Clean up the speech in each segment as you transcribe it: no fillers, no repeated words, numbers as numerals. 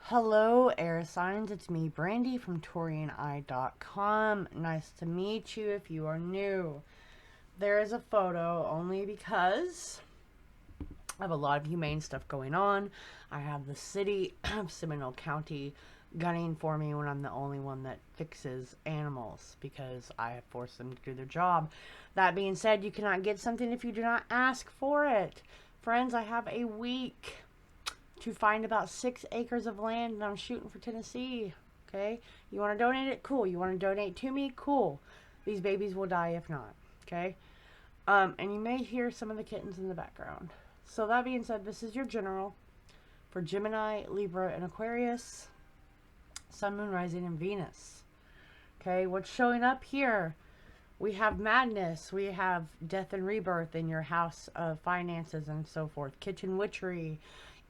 Hello, air signs. It's me, Brandy from Taurean.com. Nice to meet you if you are new. There is a photo only because I have a lot of humane stuff going on. I have the city of Seminole County gunning for me when I'm the only one that fixes animals because I have forced them to do their job. That being said, you cannot get something if you do not ask for it. Friends, I have a week to find about 6 acres of land, and I'm shooting for Tennessee. Okay, you want to donate it? Cool. You want to donate to me? Cool. These babies will die if not. Okay, and you may hear some of the kittens in the background. So that being said, this is your general for Gemini, Libra, and Aquarius, Sun, Moon, Rising, and Venus. Okay, what's showing up here? We have madness. We have death and rebirth in your house of finances and so forth. Kitchen witchery.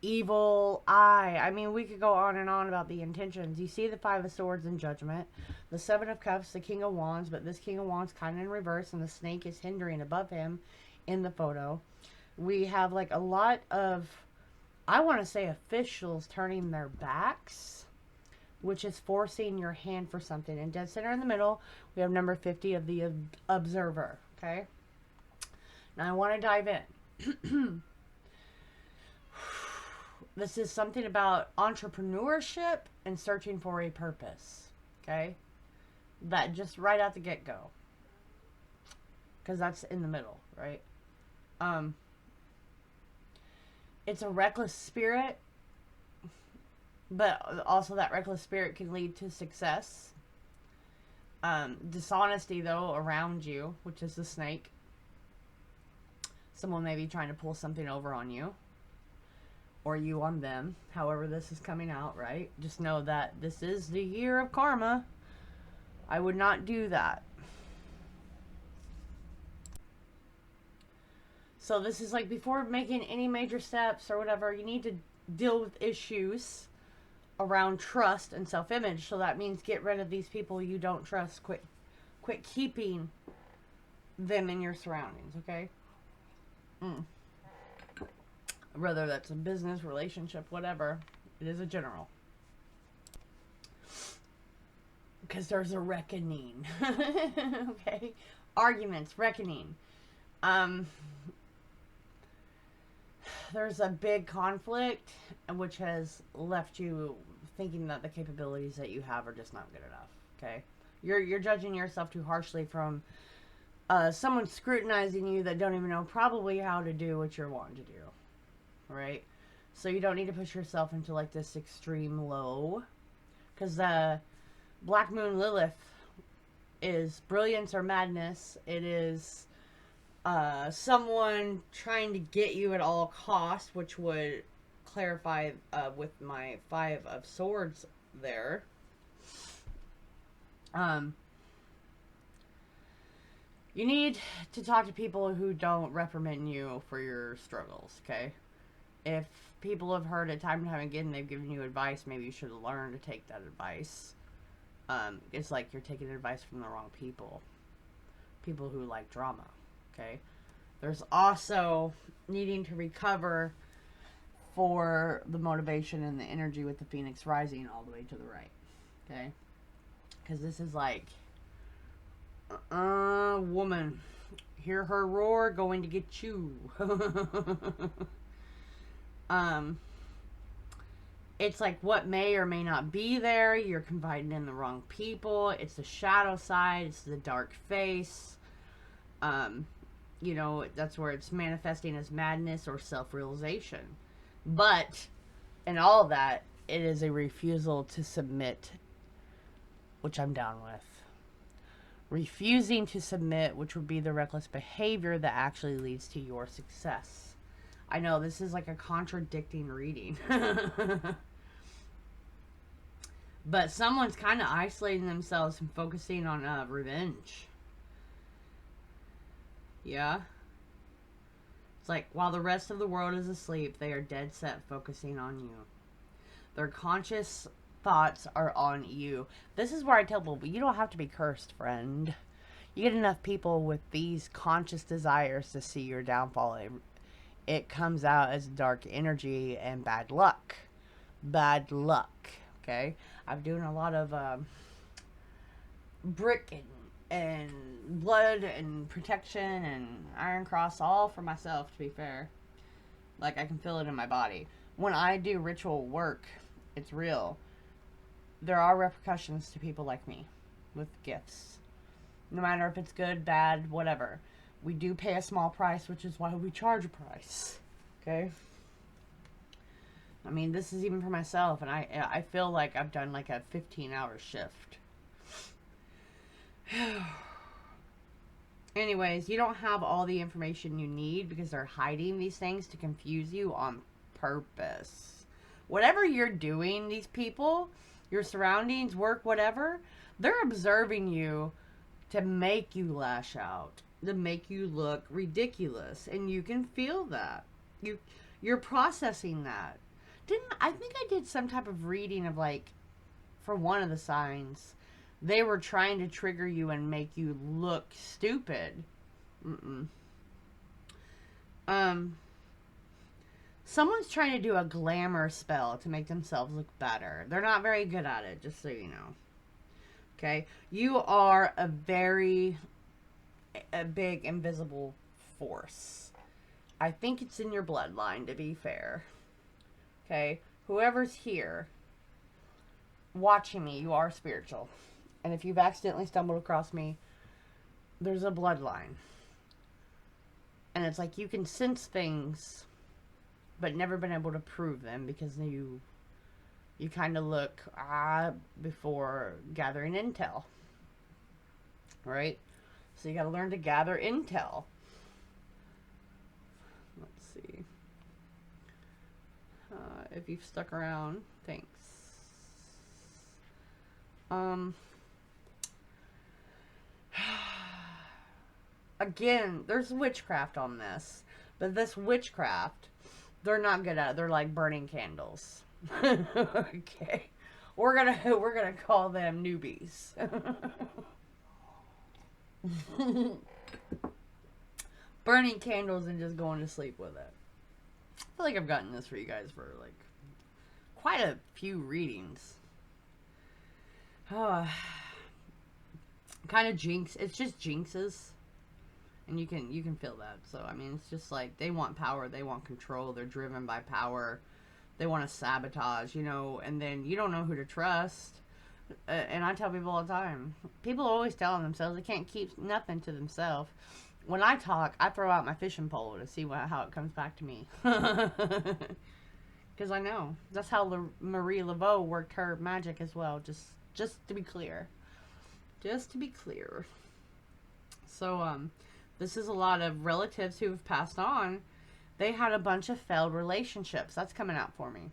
Evil eye. I mean, we could go on and on about the intentions. You see the Five of Swords in Judgment, the Seven of Cups, the King of Wands, but this King of Wands kind of in reverse, and the snake is hindering above him in the photo. We have like a lot of, I want to say, officials turning their backs, which is forcing your hand for something. And dead center in the middle, we have number 50 of the Observer. Okay, now I want to dive in. This is something about entrepreneurship and searching for a purpose. Okay? That just right out the get-go. Because that's in the middle, right? It's a reckless spirit. But also that reckless spirit can lead to success. Dishonesty, though, around you, which is the snake. Someone may be trying to pull something over on you. Or you on them, however this is coming out, right? Just know that this is the year of karma. I would not do that. So this is like before making any major steps or whatever, you need to deal with issues around trust and self-image. So that means get rid of these people you don't trust. Quit keeping them in your surroundings, okay? Whether that's a business, relationship, whatever. It is a general. Because there's a reckoning. Okay? Arguments, reckoning. There's a big conflict, which has left you thinking that the capabilities that you have are just not good enough. Okay? You're judging yourself too harshly from someone scrutinizing you that don't even know probably how to do what you're wanting to do. Right? So you don't need to push yourself into like this extreme low. Because the Black Moon Lilith is brilliance or madness. It is someone trying to get you at all costs, which would clarify with my Five of Swords there. You need to talk to people who don't reprimand you for your struggles, okay? If people have heard it time and time again, they've given you advice, maybe you should learn to take that advice. It's like you're taking advice from the wrong people. People who like drama, okay? There's also needing to recover for the motivation and the energy with the Phoenix rising all the way to the right, okay? Because this is like, woman, hear her roar, going to get you. It's like what may or may not be there. You're confiding in the wrong people. It's the shadow side. It's the dark face. You know, that's where it's manifesting as madness or self-realization. But in all of that, it is a refusal to submit, which I'm down with. Refusing to submit, which would be the reckless behavior that actually leads to your success. I know this is like a contradicting reading. But someone's kind of isolating themselves and focusing on revenge. Yeah. It's like while the rest of the world is asleep, they are dead set focusing on you. Their conscious thoughts are on you. This is where I tell people, you don't have to be cursed, friend. You get enough people with these conscious desires to see your downfall. It comes out as dark energy and bad luck. bad luck. Okay, I'm doing a lot of brick and blood and protection and iron cross, all for myself, to be fair. Like, I can feel it in my body. When I do ritual work, it's real. There are repercussions to people like me with gifts. No matter if it's good, bad, whatever. We do pay a small price, which is why we charge a price. Okay? I mean, this is even for myself, and I feel like I've done like a 15-hour shift. Anyways, you don't have all the information you need because they're hiding these things to confuse you on purpose. Whatever you're doing, these people, your surroundings, work, whatever, they're observing you to make you lash out, to make you look ridiculous, and you can feel that. You're processing that. I think I did some type of reading of, like, for one of the signs, they were trying to trigger you and make you look stupid. Someone's trying to do a glamour spell to make themselves look better. They're not very good at it, just so you know. Okay? You are a big invisible force. I think it's in your bloodline, to be fair. Okay? Whoever's here watching me, you are spiritual. And if you've accidentally stumbled across me, there's a bloodline. And it's like you can sense things, but never been able to prove them because you kind of look before gathering intel. Right? So you got to learn to gather intel. Let's see. If you've stuck around, thanks. Again, there's witchcraft on this, but this witchcraft, they're not good at it. They're like burning candles. Okay, we're gonna call them newbies. Burning candles and just going to sleep with it. I feel like I've gotten this for you guys for like quite a few readings. Kind of jinx. It's just jinxes. And you can feel that. So, I mean, it's just like they want power. They want control. They're driven by power. They want to sabotage, you know. And then you don't know who to trust. And I tell people all the time. People are always telling themselves they can't keep nothing to themselves. When I talk, I throw out my fishing pole to see how it comes back to me. Because I know. That's how Marie Laveau worked her magic as well. Just to be clear. Just to be clear. So, this is a lot of relatives who have passed on. They had a bunch of failed relationships. That's coming out for me.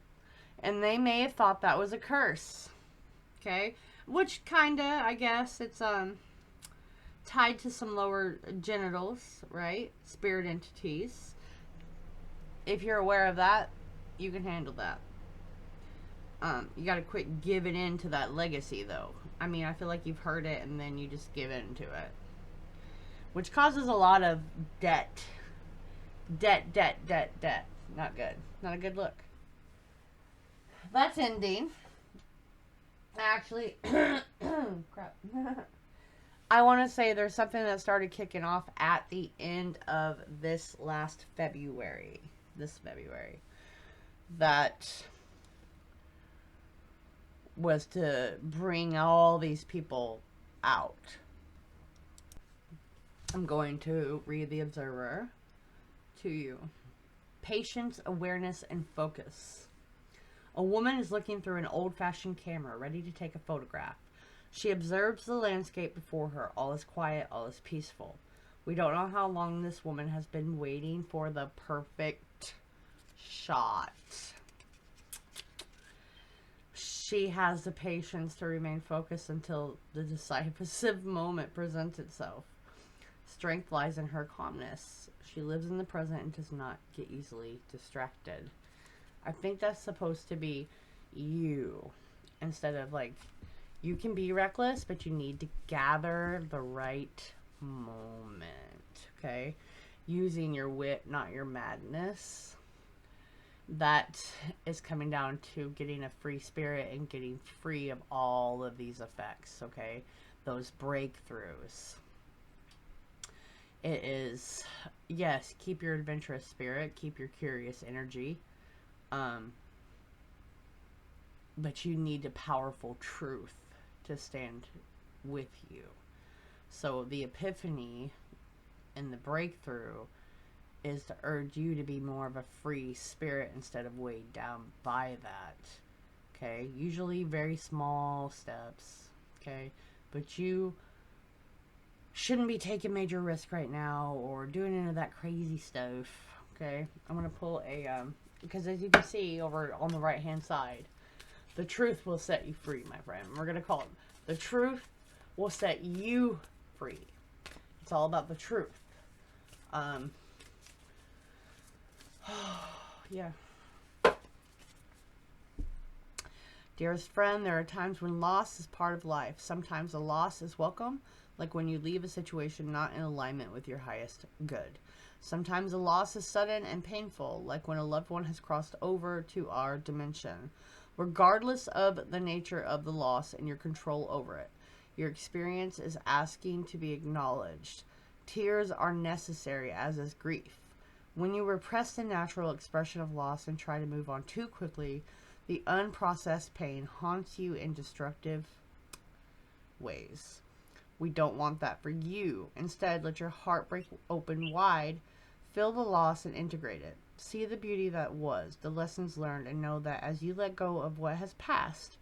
And they may have thought that was a curse. Okay? Which kinda, I guess, it's tied to some lower genitals, right? Spirit entities. If you're aware of that, you can handle that. You gotta quit giving in to that legacy, though. I mean, I feel like you've heard it and then you just give in to it. Which causes a lot of debt. Debt. Not good. Not a good look. That's ending. Actually, crap. I want to say there's something that started kicking off at the end of this last February. This February. That was to bring all these people out. I'm going to read the Observer to you. Patience, awareness, and focus. A woman is looking through an old-fashioned camera, ready to take a photograph. She observes the landscape before her. All is quiet, all is peaceful. We don't know how long this woman has been waiting for the perfect shot. She has the patience to remain focused until the decisive moment presents itself. Strength lies in her calmness. She lives in the present and does not get easily distracted. I think that's supposed to be you. Instead of like, you can be reckless, but you need to gather the right moment. Okay? Using your wit, not your madness. that is coming down to getting a free spirit and getting free of all of these effects, okay? Those breakthroughs. It is, yes, keep your adventurous spirit, keep your curious energy, but you need a powerful truth to stand with you. So the epiphany and the breakthrough is to urge you to be more of a free spirit instead of weighed down by that. Okay? Usually very small steps. Okay? But you shouldn't be taking major risk right now or doing any of that crazy stuff. Okay? I'm going to pull a, because as you can see over on the right hand side, the truth will set you free, my friend. We're going to call it the truth will set you free. It's all about the truth. Yeah. Dearest friend, there are times when loss is part of life. Sometimes a loss is welcome, like when you leave a situation not in alignment with your highest good. Sometimes a loss is sudden and painful, like when a loved one has crossed over to our dimension. Regardless of the nature of the loss and your control over it, your experience is asking to be acknowledged. Tears are necessary, as is grief. When you repress the natural expression of loss and try to move on too quickly, the unprocessed pain haunts you in destructive ways. We don't want that for you. Instead, let your heart break open wide, feel the loss and integrate it. See the beauty that was, the lessons learned, and know that as you let go of what has passed,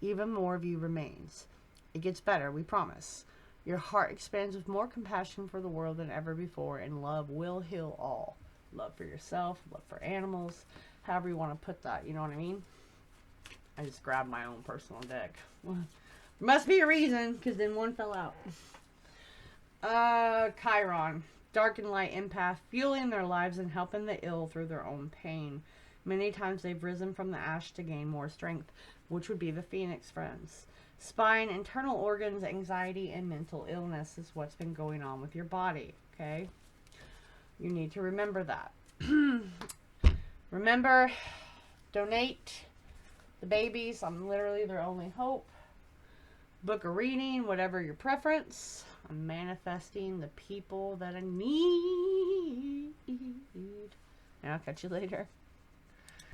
even more of you remains. It gets better, we promise. Your heart expands with more compassion for the world than ever before, and love will heal all. Love for yourself, love for animals, however you want to put that, you know what I mean? I just grabbed my own personal deck. Must be a reason, because then one fell out. Chiron. Dark and light empath, fueling their lives and helping the ill through their own pain. Many times they've risen from the ash to gain more strength, which would be the Phoenix friends. Spine, internal organs, anxiety, and mental illness is what's been going on with your body, okay? You need to remember that. Remember, donate the babies. I'm literally their only hope. Book a reading, whatever your preference. I'm manifesting the people that I need. And I'll catch you later.